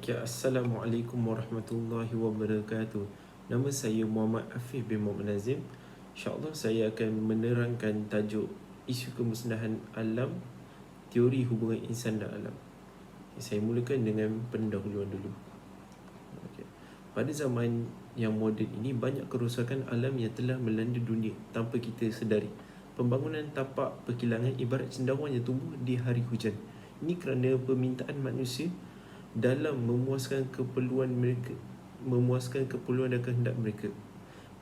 Okay, Assalamualaikum warahmatullahi wabarakatuh. Nama saya Muhammad Afif bin Muhammad Nazim. InsyaAllah saya akan menerangkan tajuk isu kemusnahan alam, teori hubungan insan dan alam. Saya mulakan dengan pendahuluan dulu. Okay. Pada zaman yang moden ini, banyak kerosakan alam yang telah melanda dunia tanpa kita sedari. Pembangunan tapak perkilangan ibarat cendawan yang tumbuh di hari hujan. Ini kerana permintaan manusia dalam memuaskan keperluan dan kehendak mereka.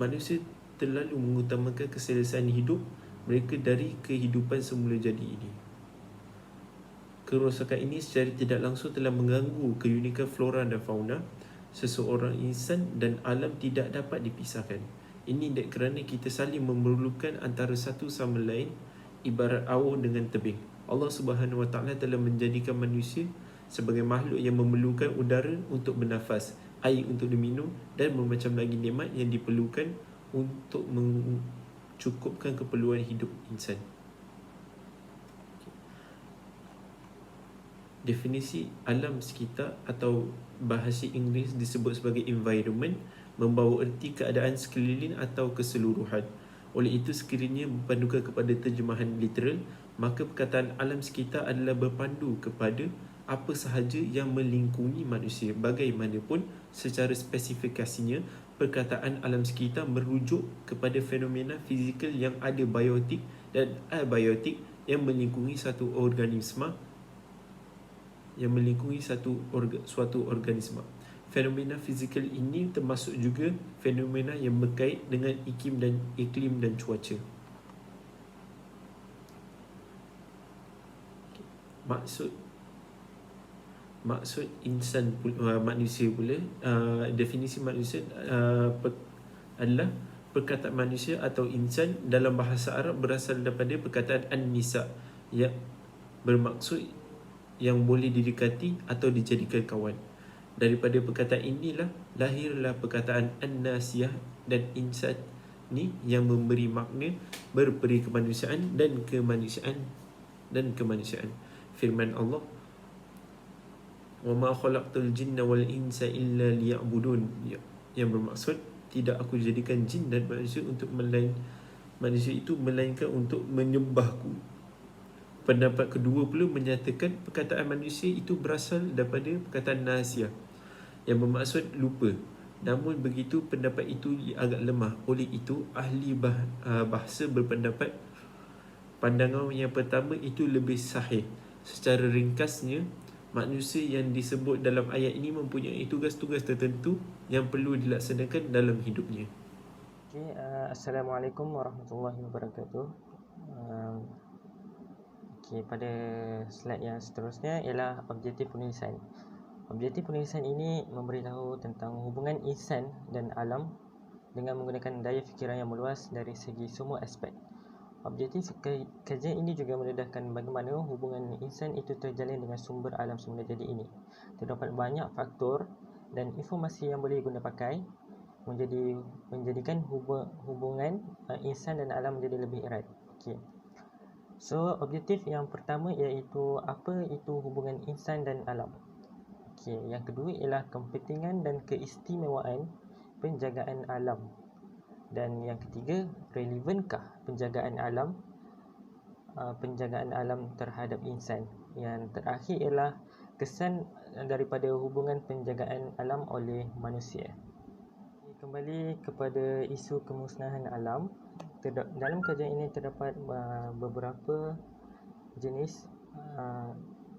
Manusia terlalu mengutamakan keselesaan hidup mereka dari kehidupan semula jadi ini. Kerosakan ini secara tidak langsung telah mengganggu keunikan flora dan fauna. Seseorang insan dan alam tidak dapat dipisahkan. Ini kerana kita saling memerlukan antara satu sama lain, ibarat awur dengan tebing. Allah Subhanahu Wa Taala telah menjadikan manusia sebagai makhluk yang memerlukan udara untuk bernafas, air untuk diminum dan bermacam lagi nikmat yang diperlukan untuk mencukupkan keperluan hidup insan. Definisi alam sekitar atau bahasa Inggeris disebut sebagai environment membawa erti keadaan sekeliling atau keseluruhan. Oleh itu, sekiranya berpandukan kepada terjemahan literal, maka perkataan alam sekitar adalah berpandu kepada apa sahaja yang melingkungi manusia. Bagaimanapun, secara spesifikasinya, perkataan alam sekitar merujuk kepada fenomena fizikal yang ada biotik dan abiotik yang melingkungi satu organisma suatu organisma. Fenomena fizikal ini termasuk juga fenomena yang berkait dengan iklim dan cuaca. Maksud insan manusia pula, definisi manusia adalah perkataan manusia atau insan dalam bahasa Arab berasal daripada perkataan an-nisa yang bermaksud yang boleh didekati atau dijadikan kawan. Daripada perkataan inilah lahirlah perkataan an-nasiyah dan insan ni yang memberi makna berperi kemanusiaan dan kemanusiaan. Firman Allah, "Wa ma khalaqtul jinna wal insa illa liya'budun", yang bermaksud tidak aku jadikan jin dan manusia melainkan untuk menyembahku. Pendapat kedua pula menyatakan perkataan manusia itu berasal daripada perkataan nasiyah yang bermaksud lupa. Namun begitu, pendapat itu agak lemah. Oleh itu, ahli bahasa berpendapat pandangan yang pertama itu lebih sahih. Secara ringkasnya, manusia yang disebut dalam ayat ini mempunyai tugas-tugas tertentu yang perlu dilaksanakan dalam hidupnya. Assalamualaikum warahmatullahi wabarakatuh. Pada slide yang seterusnya ialah objektif penulisan. Objektif penulisan ini memberitahu tentang hubungan insan dan alam dengan menggunakan daya fikiran yang meluas dari segi semua aspek. Objektif kajian ini juga mendedahkan bagaimana hubungan insan itu terjalin dengan sumber alam semula jadi ini. Terdapat banyak faktor dan informasi yang boleh guna pakai menjadikan hubungan insan dan alam menjadi lebih erat. So, objektif yang pertama iaitu apa itu hubungan insan dan alam. Yang kedua ialah kepentingan dan keistimewaan penjagaan alam. Dan yang ketiga, relevankah penjagaan alam terhadap insan. Yang terakhir ialah kesan daripada hubungan penjagaan alam oleh manusia. Kembali kepada isu kemusnahan alam. Dalam kajian ini terdapat beberapa jenis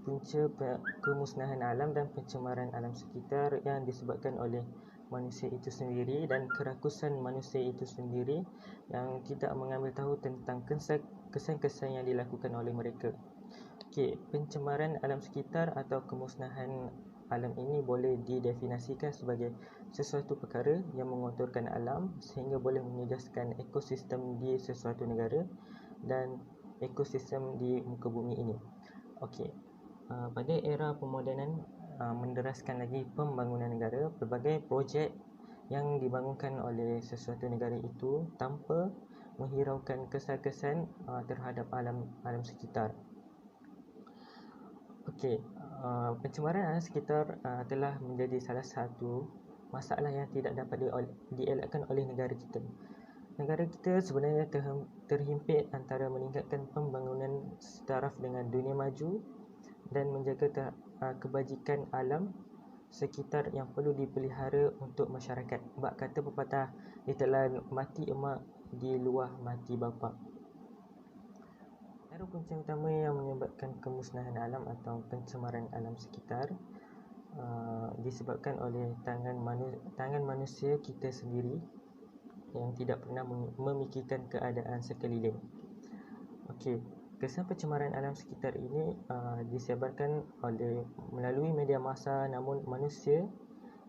punca kemusnahan alam dan pencemaran alam sekitar yang disebabkan oleh manusia itu sendiri dan kerakusan manusia itu sendiri yang tidak mengambil tahu tentang kesan-kesan yang dilakukan oleh mereka. Pencemaran alam sekitar atau kemusnahan alam ini boleh didefinisikan sebagai sesuatu perkara yang mengotorkan alam sehingga boleh menjejaskan ekosistem di sesuatu negara dan ekosistem di muka bumi ini. Pada era pemodenan menderaskan lagi pembangunan negara, pelbagai projek yang dibangunkan oleh sesuatu negara itu tanpa menghiraukan kesan-kesan terhadap alam sekitar. Pencemaran alam sekitar telah menjadi salah satu masalah yang tidak dapat dielakkan oleh negara kita. Negara kita sebenarnya terhimpit antara meningkatkan pembangunan setaraf dengan dunia maju dan menjaga kebajikan alam sekitar yang perlu dipelihara untuk masyarakat. Bab kata pepatah, ditelan mati emak, di luar mati bapa. Antara punca utama yang menyebabkan kemusnahan alam atau pencemaran alam sekitar disebabkan oleh tangan manusia kita sendiri yang tidak pernah memikirkan keadaan sekeliling. Okey, kesan pencemaran alam sekitar ini disebarkan melalui media massa, namun manusia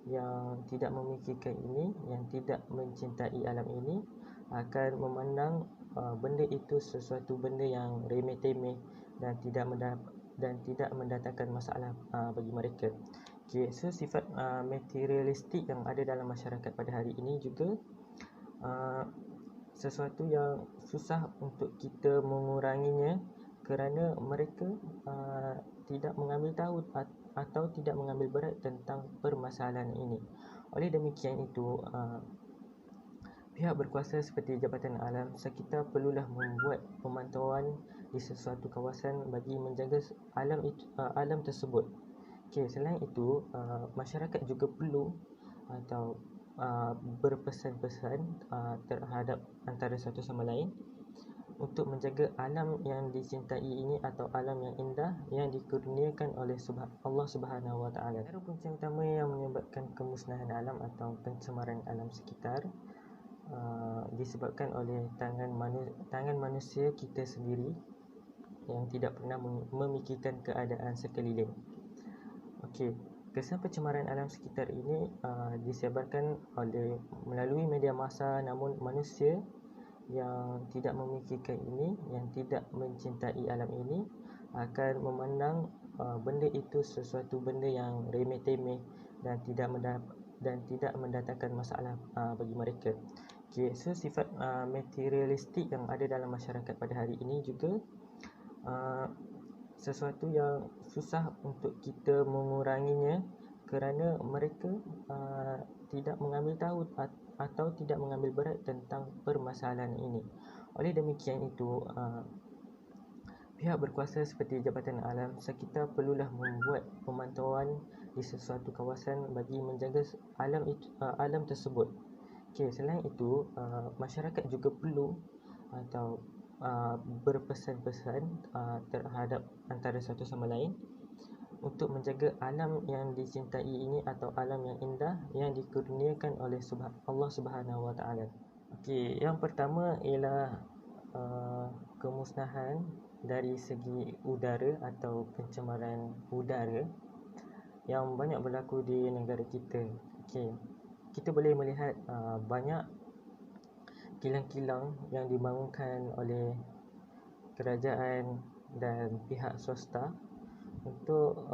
yang tidak memikirkan ini, yang tidak mencintai alam ini akan memandang benda itu sesuatu benda yang remeh-temeh dan tidak mendatangkan masalah bagi mereka. Okay, so sifat materialistik yang ada dalam masyarakat pada hari ini juga sesuatu yang susah untuk kita menguranginya kerana mereka tidak mengambil tahu atau tidak mengambil berat tentang permasalahan ini. Oleh demikian itu, pihak berkuasa seperti Jabatan Alam Sekitar perlulah membuat pemantauan di sesuatu kawasan bagi menjaga alam tersebut. Okay, selain itu, masyarakat juga perlu atau berpesan-pesan terhadap antara satu sama lain untuk menjaga alam yang dicintai ini atau alam yang indah yang dikurniakan oleh Allah Subhanahu Wa Taala. Antara punca utama yang menyebabkan kemusnahan alam atau pencemaran alam sekitar disebabkan oleh tangan manusia kita sendiri yang tidak pernah memikirkan keadaan sekeliling. Okey, kesan pencemaran alam sekitar ini disebarkan melalui media massa, namun manusia yang tidak memikirkan ini, yang tidak mencintai alam ini akan memandang benda itu sesuatu benda yang remeh-temeh dan tidak mendatangkan masalah bagi mereka. Okay, so sifat materialistik yang ada dalam masyarakat pada hari ini juga sesuatu yang susah untuk kita menguranginya kerana mereka tidak mengambil tahu atau tidak mengambil berat tentang permasalahan ini. Oleh demikian itu, pihak berkuasa seperti Jabatan Alam Sekitar perlulah membuat pemantauan di sesuatu kawasan bagi menjaga alam tersebut. Okay, selain itu, masyarakat juga perlu atau berpesan-pesan terhadap antara satu sama lain untuk menjaga alam yang dicintai ini atau alam yang indah yang dikurniakan oleh Allah Subhanahu Wa Taala. Okey, yang pertama ialah kemusnahan dari segi udara atau pencemaran udara yang banyak berlaku di negara kita. Okey, kita boleh melihat banyak kilang-kilang yang dibangunkan oleh kerajaan dan pihak swasta untuk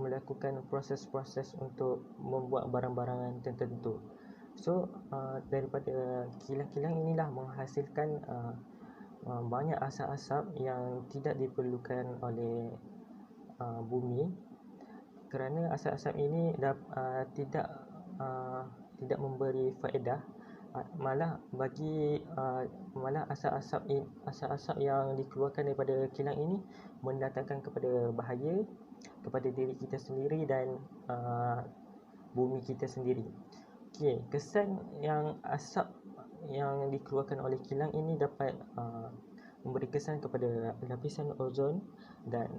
melakukan proses-proses untuk membuat barang-barangan tertentu. So daripada kilang-kilang inilah menghasilkan banyak asap-asap yang tidak diperlukan oleh bumi, kerana asap-asap ini tidak memberi faedah, malah asap-asap yang dikeluarkan daripada kilang ini mendatangkan kepada bahaya kepada diri kita sendiri dan bumi kita sendiri. Okey, kesan yang asap yang dikeluarkan oleh kilang ini dapat memberi kesan kepada lapisan ozon dan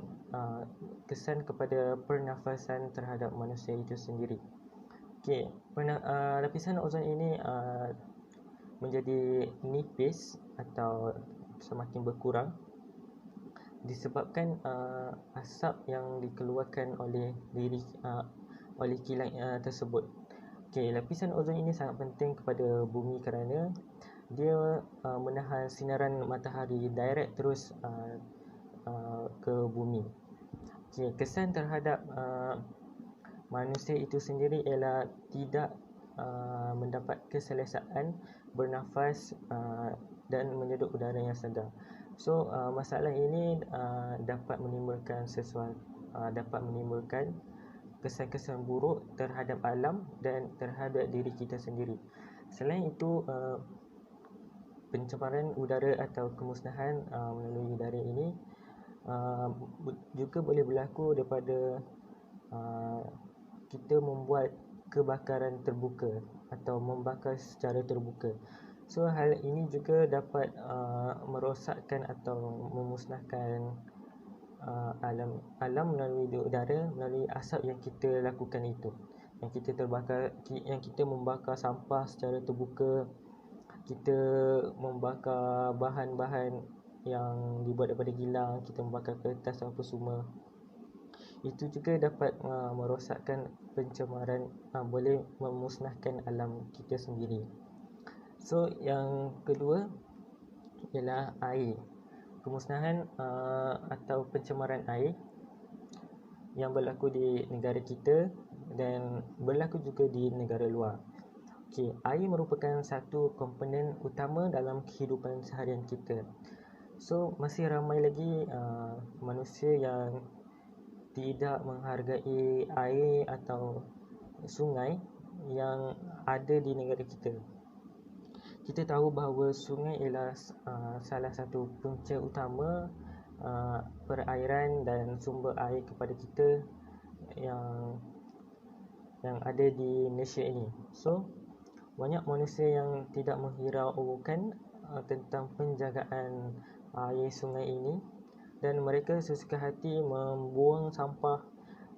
kesan kepada pernafasan terhadap manusia itu sendiri. Okey, lapisan ozon ini menjadi nipis atau semakin berkurang disebabkan asap yang dikeluarkan oleh kilang tersebut. Okey, lapisan ozon ini sangat penting kepada bumi kerana dia menahan sinaran matahari direct terus ke bumi. Okey, kesan terhadap manusia itu sendiri ialah tidak mendapat keselesaan bernafas dan menyedut udara yang sedar. So masalah ini dapat menimbulkan dapat menimbulkan kesan-kesan buruk terhadap alam dan terhadap diri kita sendiri. Selain itu, pencemaran udara atau kemusnahan melalui udara ini juga boleh berlaku daripada kita membuat kebakaran terbuka atau membakar secara terbuka. So hal ini juga dapat merosakkan atau memusnahkan alam melalui udara, melalui asap yang kita lakukan itu, yang kita membakar sampah secara terbuka, kita membakar bahan-bahan yang dibuat daripada gilang, kita membakar kertas apa semua. Itu juga dapat merosakkan pencemaran, boleh memusnahkan alam kita sendiri. So yang kedua ialah air. Kemusnahan atau pencemaran air yang berlaku di negara kita dan berlaku juga di negara luar. Air merupakan satu komponen utama dalam kehidupan seharian kita. So masih ramai lagi manusia yang tidak menghargai air atau sungai yang ada di negara kita. Kita tahu bahawa sungai ialah salah satu punca utama perairan dan sumber air kepada kita yang ada di Malaysia ini. So banyak manusia yang tidak menghiraukan tentang penjagaan air sungai ini, dan mereka sesuka hati membuang sampah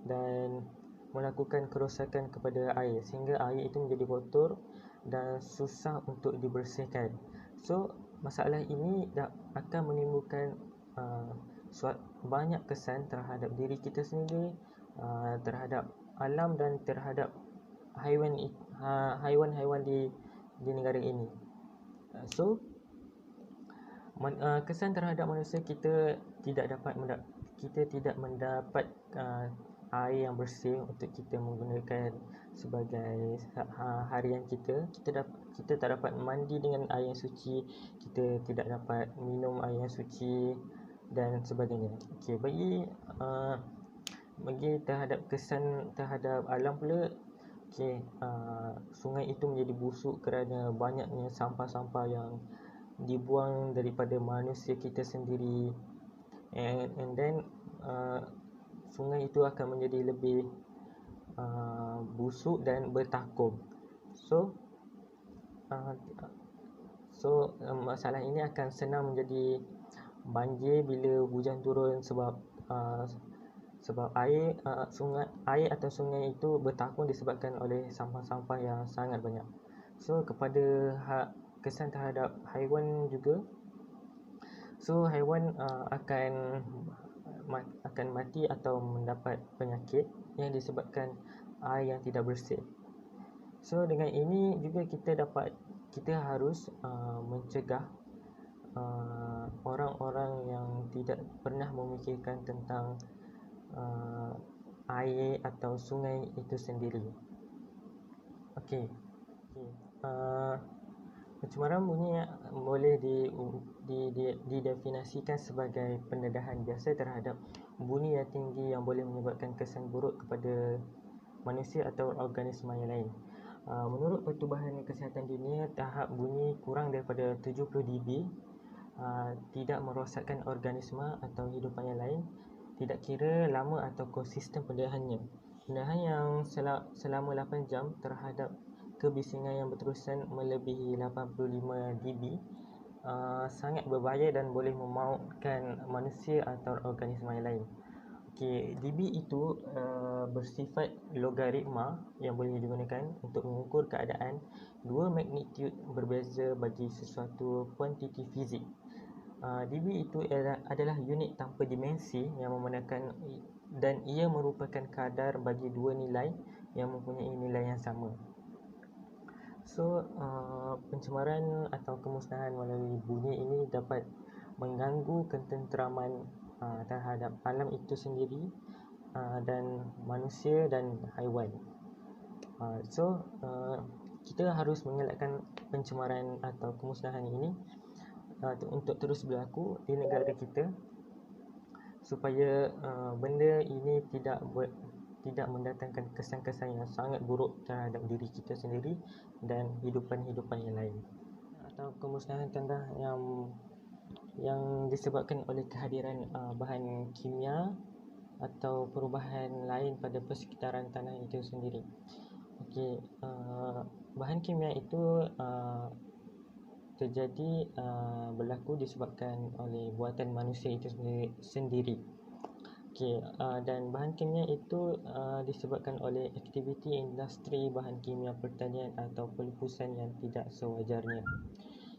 dan melakukan kerosakan kepada air sehingga air itu menjadi kotor dan susah untuk dibersihkan. So masalah ini akan menimbulkan banyak kesan terhadap diri kita sendiri, terhadap alam dan terhadap haiwan-haiwan di negara ini. So kesan terhadap manusia, kita tidak mendapat air yang bersih untuk kita menggunakan sebagai harian kita. Kita tak dapat mandi dengan air yang suci, kita tidak dapat minum air yang suci dan sebagainya. Bagi terhadap kesan terhadap alam pula, sungai itu menjadi busuk kerana banyaknya sampah-sampah yang dibuang daripada manusia kita sendiri, and then sungai itu akan menjadi lebih busuk dan bertakung. So masalah ini akan senang menjadi banjir bila hujan turun sebab air atau sungai itu bertakung disebabkan oleh sampah-sampah yang sangat banyak. So kepada kesan terhadap haiwan juga, so haiwan akan mati atau mendapat penyakit yang disebabkan air yang tidak bersih. So dengan ini juga kita harus mencegah orang-orang yang tidak pernah memikirkan tentang air atau sungai itu sendiri. Pencemaran bunyi boleh didefinisikan sebagai pendedahan biasa terhadap bunyi yang tinggi yang boleh menyebabkan kesan buruk kepada manusia atau organisma yang lain. Menurut Pertubuhan Kesihatan Dunia, tahap bunyi kurang daripada 70 dB tidak merosakkan organisma atau hidupan yang lain, tidak kira lama atau konsisten pendedahannya. Pendedahan yang selama 8 jam terhadap kebisingan yang berterusan melebihi 85 dB sangat berbahaya dan boleh memautkan manusia atau organisma yang lain. dB itu bersifat logaritma yang boleh digunakan untuk mengukur keadaan dua magnitud berbeza bagi sesuatu kuantiti fizik. dB itu adalah unit tanpa dimensi yang memandangkan, dan ia merupakan kadar bagi dua nilai yang mempunyai nilai yang sama. So pencemaran atau kemusnahan melalui bunyi ini dapat mengganggu ketenteraman terhadap alam itu sendiri dan manusia dan haiwan. So kita harus mengelakkan pencemaran atau kemusnahan ini untuk terus berlaku di negara kita. supaya benda ini tidak mendatangkan kesan-kesan yang sangat buruk terhadap diri kita sendiri dan hidupan-hidupan yang lain. Atau kemusnahan tanah yang disebabkan oleh kehadiran bahan kimia atau perubahan lain pada persekitaran tanah itu sendiri. Okey, bahan kimia itu terjadi berlaku disebabkan oleh buatan manusia itu sendiri. Okey, dan bahan kimia itu disebabkan oleh aktiviti industri bahan kimia pertanian atau pelebusan yang tidak sewajarnya.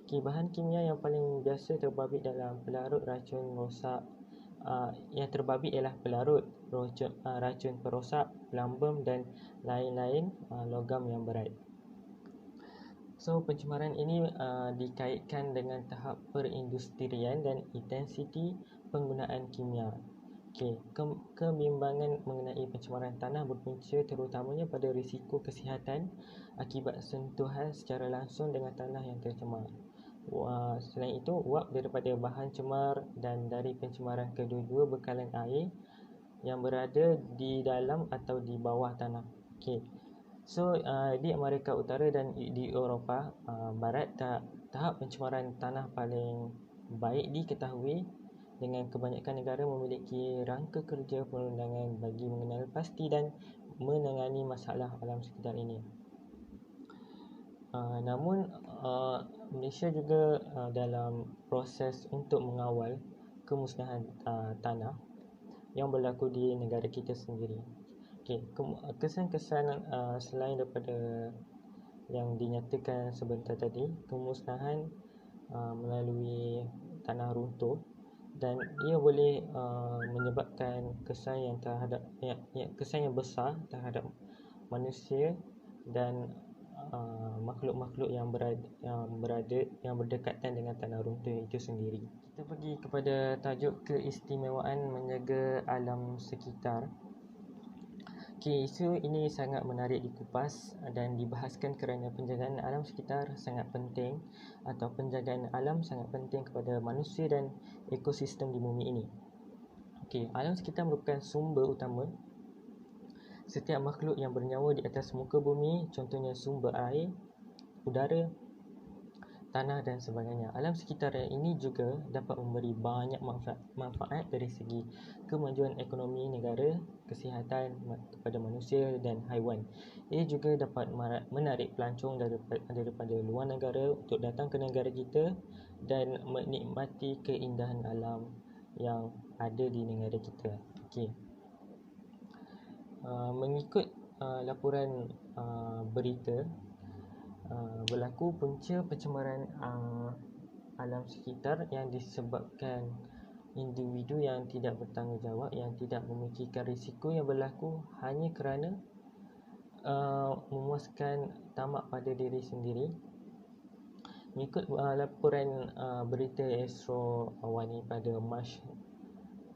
Okey, bahan kimia yang paling biasa terbabit dalam pelarut racun rosak. Yang terbabit ialah pelarut, racun perosak, pelambam dan lain-lain logam yang berat. So, pencemaran ini dikaitkan dengan tahap perindustrian dan intensiti penggunaan kimia. Okey, kebimbangan mengenai pencemaran tanah berpunca terutamanya pada risiko kesihatan akibat sentuhan secara langsung dengan tanah yang tercemar. Selain itu, uap daripada bahan cemar dan dari pencemaran kedua-dua bekalan air yang berada di dalam atau di bawah tanah. Okey. So, di Amerika Utara dan di Eropah Barat, tahap pencemaran tanah paling baik diketahui dengan kebanyakan negara memiliki rangka kerja perundangan bagi mengenal pasti dan menangani masalah alam sekitar ini. Namun Malaysia juga dalam proses untuk mengawal kemusnahan tanah yang berlaku di negara kita sendiri. Okey, kesan-kesan selain daripada yang dinyatakan sebentar tadi, kemusnahan melalui tanah runtuh, dan ia boleh menyebabkan kesan yang besar terhadap manusia dan makhluk-makhluk yang berdekatan dengan tanah runtuh itu sendiri. Kita pergi kepada tajuk keistimewaan menjaga alam sekitar. Okey, isu ini sangat menarik dikupas dan dibahaskan kerana penjagaan alam sekitar sangat penting, atau penjagaan alam sangat penting kepada manusia dan ekosistem di bumi ini. Okey, alam sekitar merupakan sumber utama setiap makhluk yang bernyawa di atas muka bumi, contohnya sumber air, udara, tanah dan sebagainya. Alam sekitar ini juga dapat memberi banyak manfaat dari segi kemajuan ekonomi negara, kesihatan kepada manusia dan haiwan. Ia juga dapat menarik pelancong daripada luar negara untuk datang ke negara kita dan menikmati keindahan alam yang ada di negara kita. Okey. Mengikut laporan berita, berlaku punca pencemaran alam sekitar yang disebabkan individu yang tidak bertanggungjawab, yang tidak memikirkan risiko yang berlaku hanya kerana memuaskan tamak pada diri sendiri. Mengikut laporan berita Astro Awani pada Mac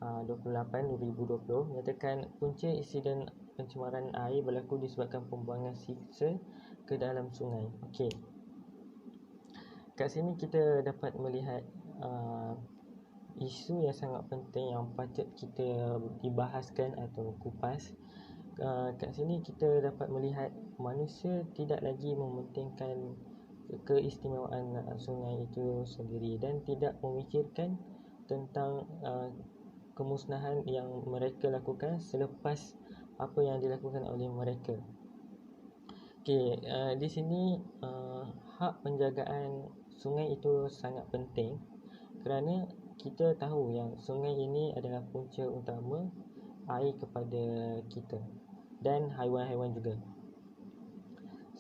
28, 2020 menyatakan punca insiden pencemaran air berlaku disebabkan pembuangan sisa ke dalam sungai. Okey. Kat sini kita dapat melihat isu yang sangat penting yang patut kita dibahaskan atau kupas. Kat sini kita dapat melihat manusia tidak lagi mementingkan keistimewaan sungai itu sendiri dan tidak memikirkan tentang kemusnahan yang mereka lakukan selepas apa yang dilakukan oleh mereka. Okey, di sini hak penjagaan sungai itu sangat penting kerana kita tahu yang sungai ini adalah punca utama air kepada kita dan haiwan-haiwan juga.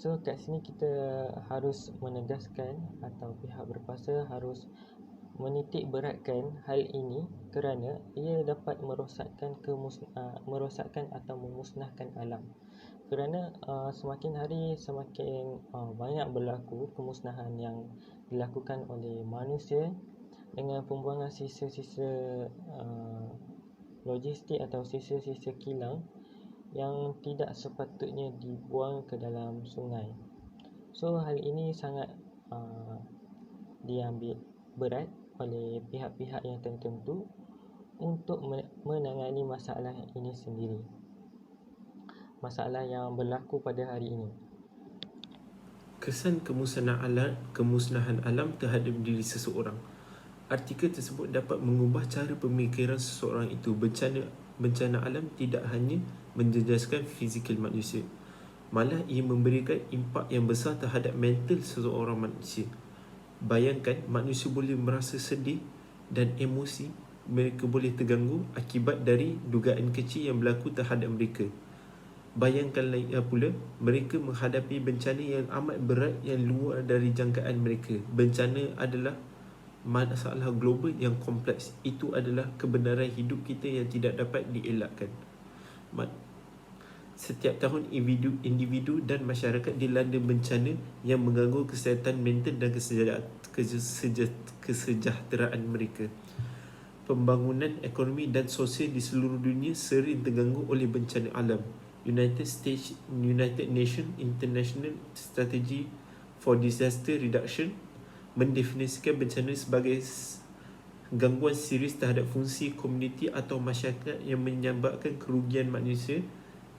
So, kat sini kita harus menegaskan atau pihak berkuasa harus menitik beratkan hal ini kerana ia dapat merosakkan atau memusnahkan alam. Kerana semakin hari semakin banyak berlaku kemusnahan yang dilakukan oleh manusia dengan pembuangan sisa-sisa logistik atau sisa-sisa kilang yang tidak sepatutnya dibuang ke dalam sungai. So, hal ini sangat diambil berat oleh pihak-pihak yang tertentu untuk menangani masalah ini sendiri, masalah yang berlaku pada hari ini. Kesan kemusnahan alam terhadap diri seseorang. Artikel tersebut dapat mengubah cara pemikiran seseorang itu. Bencana alam tidak hanya menjejaskan fizikal manusia, malah ia memberikan impak yang besar terhadap mental seseorang manusia. Bayangkan, manusia boleh merasa sedih dan emosi mereka boleh terganggu akibat dari dugaan kecil yang berlaku terhadap mereka. Bayangkan pula mereka menghadapi bencana yang amat berat yang luar dari jangkaan mereka. Bencana adalah masalah global yang kompleks. Itu adalah kebenaran hidup kita yang tidak dapat dielakkan. Setiap tahun individu dan masyarakat dilanda bencana yang mengganggu kesihatan mental dan kesejahteraan mereka. Pembangunan ekonomi dan sosial di seluruh dunia sering terganggu oleh bencana alam. United Nations International Strategy for Disaster Reduction mendefinisikan bencana sebagai gangguan serius terhadap fungsi komuniti atau masyarakat yang menyebabkan kerugian manusia,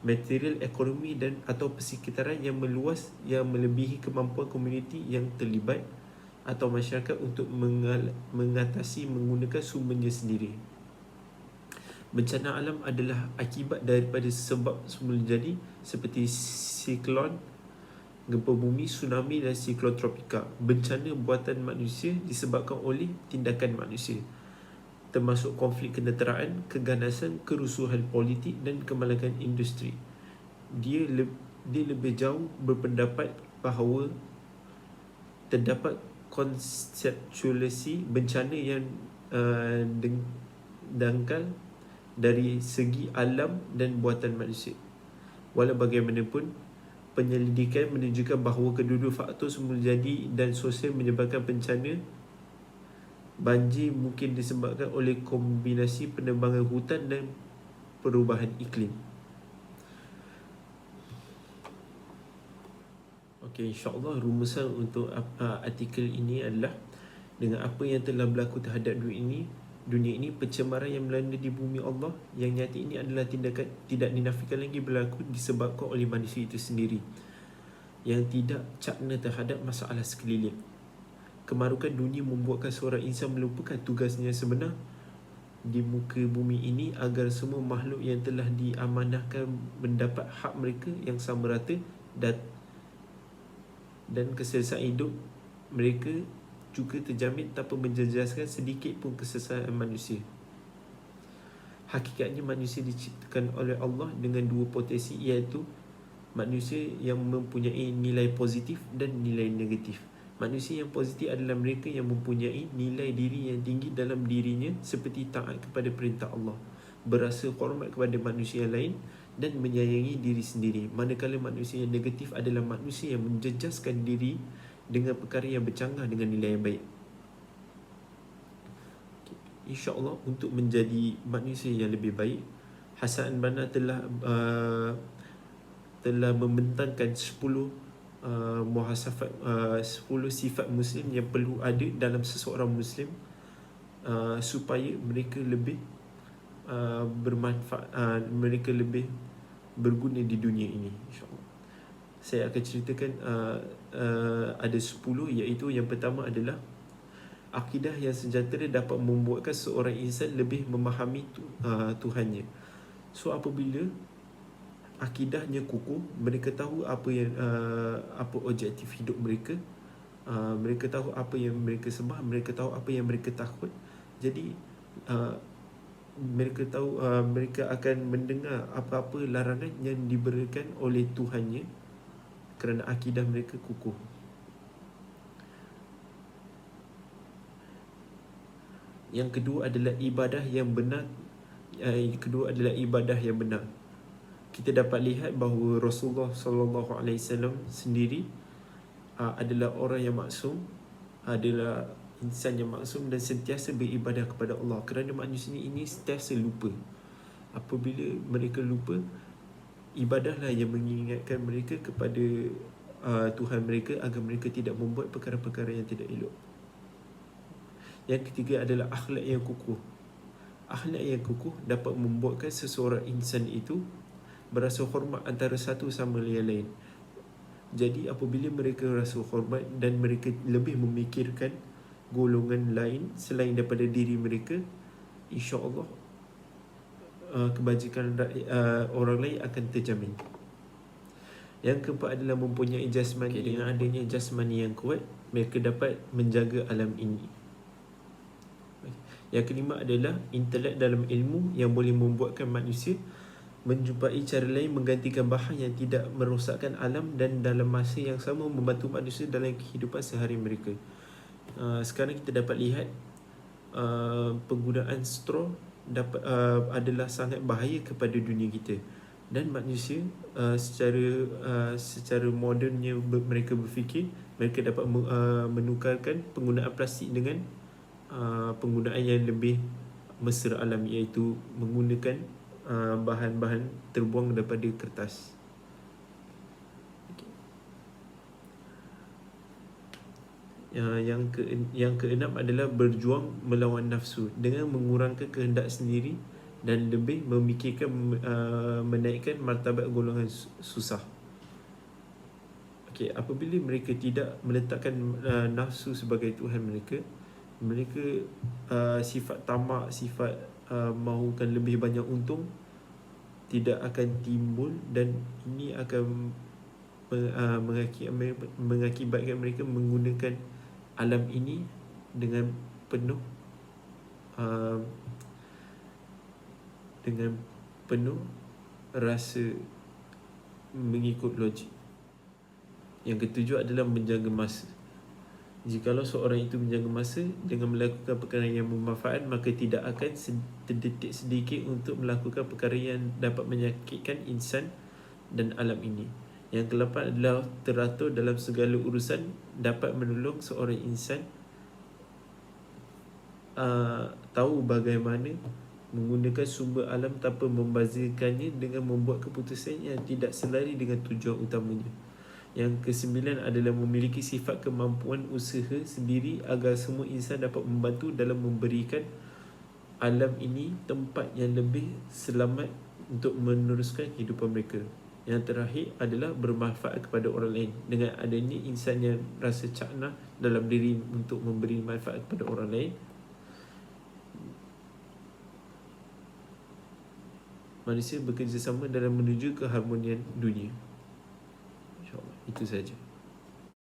material, ekonomi dan atau persekitaran yang meluas yang melebihi kemampuan komuniti yang terlibat atau masyarakat untuk mengatasi menggunakan sumbernya sendiri. Bencana alam adalah akibat daripada sebab semula jadi seperti siklon, gempa bumi, tsunami dan siklon tropika. Bencana buatan manusia disebabkan oleh tindakan manusia, termasuk konflik keneteraan, keganasan, kerusuhan politik dan kemalangan industri. Dia lebih jauh berpendapat bahawa terdapat konseptualisasi bencana yang dangkal dari segi alam dan buatan manusia. Walau bagaimanapun, penyelidikan menunjukkan bahawa kedua-dua faktor semula jadi dan sosial menyebabkan bencana. Banjir mungkin disebabkan oleh kombinasi penebangan hutan dan perubahan iklim. Okey, insya-Allah rumusan untuk artikel ini adalah, dengan apa yang telah berlaku terhadap dunia ini, pencemaran yang melanda di bumi Allah yang nyata ini adalah tindakan tidak dinafikan lagi berlaku disebabkan oleh manusia itu sendiri yang tidak cakna terhadap masalah sekeliling. Kemarukan dunia membuatkan seorang insan melupakan tugasnya sebenar di muka bumi ini agar semua makhluk yang telah diamanahkan mendapat hak mereka yang sama rata dan keselesaan hidup mereka juga terjamin tanpa menjejaskan sedikit pun kesesakan manusia. Hakikatnya manusia diciptakan oleh Allah dengan dua potensi, iaitu manusia yang mempunyai nilai positif dan nilai negatif. Manusia yang positif adalah mereka yang mempunyai nilai diri yang tinggi dalam dirinya, seperti taat kepada perintah Allah, berasa hormat kepada manusia yang lain dan menyayangi diri sendiri. Manakala manusia yang negatif adalah manusia yang menjejaskan diri dengan perkara yang bercanggah dengan nilai yang baik. InsyaAllah untuk menjadi manusia yang lebih baik, Hasan Banna telah membentangkan 10 muhasafat, 10 sifat Muslim yang perlu ada dalam seseorang Muslim supaya mereka lebih bermanfaat, mereka lebih berguna di dunia ini. InsyaAllah saya akan ceritakan ada 10, iaitu yang pertama adalah akidah yang sejahtera dapat membuatkan seorang insan lebih memahami Tuhannya. So apabila akidahnya kukuh, mereka tahu apa objektif hidup mereka, mereka tahu apa yang mereka sembah, mereka tahu apa yang mereka takut. Jadi mereka tahu mereka akan mendengar apa-apa larangan yang diberikan oleh Tuhannya kerana akidah mereka kukuh. Yang kedua adalah ibadah yang benar. Kita dapat lihat bahawa Rasulullah SAW sendiri adalah orang yang maksum, adalah insan yang maksum dan sentiasa beribadah kepada Allah. Kerana manusia ini sentiasa lupa. Apabila mereka lupa, ibadahlah yang mengingatkan mereka kepada Tuhan mereka agar mereka tidak membuat perkara-perkara yang tidak elok. Yang ketiga adalah akhlak yang kukuh. Akhlak yang kukuh dapat membuatkan seseorang insan itu berasa hormat antara satu sama yang lain. Jadi apabila mereka rasa hormat dan mereka lebih memikirkan golongan lain selain daripada diri mereka, insya-Allah kebajikan orang lain akan terjamin. Yang keempat adalah mempunyai jasmani. Dengan adanya jasmani yang kuat, mereka dapat menjaga alam ini. Yang kelima adalah intelek dalam ilmu yang boleh membuatkan manusia menjumpai cara lain menggantikan bahan yang tidak merosakkan alam dan dalam masa yang sama membantu manusia dalam kehidupan sehari mereka. Sekarang kita dapat lihat penggunaan straw adalah sangat bahaya kepada dunia kita, dan manusia secara modernnya mereka berfikir mereka dapat menukarkan penggunaan plastik dengan penggunaan yang lebih mesra alam, iaitu menggunakan bahan-bahan terbuang daripada kertas. Yang keenam adalah berjuang melawan nafsu dengan mengurangkan kehendak sendiri dan lebih memikirkan menaikkan martabat golongan susah. Apabila mereka tidak meletakkan nafsu sebagai Tuhan mereka, sifat tamak, sifat mahukan lebih banyak untung tidak akan timbul, dan ini akan mengakibatkan mereka menggunakan alam ini dengan penuh rasa mengikut logik. Yang ketujuh adalah menjaga masa. Jikalau seorang itu menjaga masa dengan melakukan perkara yang bermanfaat, maka tidak akan terdetik sedikit untuk melakukan perkara yang dapat menyakitkan insan dan alam ini. Yang ke-8 adalah teratur dalam segala urusan, dapat menolong seorang insan tahu bagaimana menggunakan sumber alam tanpa membazirkannya dengan membuat keputusan yang tidak selari dengan tujuan utamanya. Yang ke-9 adalah memiliki sifat kemampuan usaha sendiri agar semua insan dapat membantu dalam memberikan alam ini tempat yang lebih selamat untuk meneruskan kehidupan mereka. Yang terakhir adalah bermanfaat kepada orang lain. Dengan adanya insan yang rasa cakna dalam diri untuk memberi manfaat kepada orang lain, manusia bekerjasama dalam menuju keharmonian dunia. InsyaAllah, itu saja.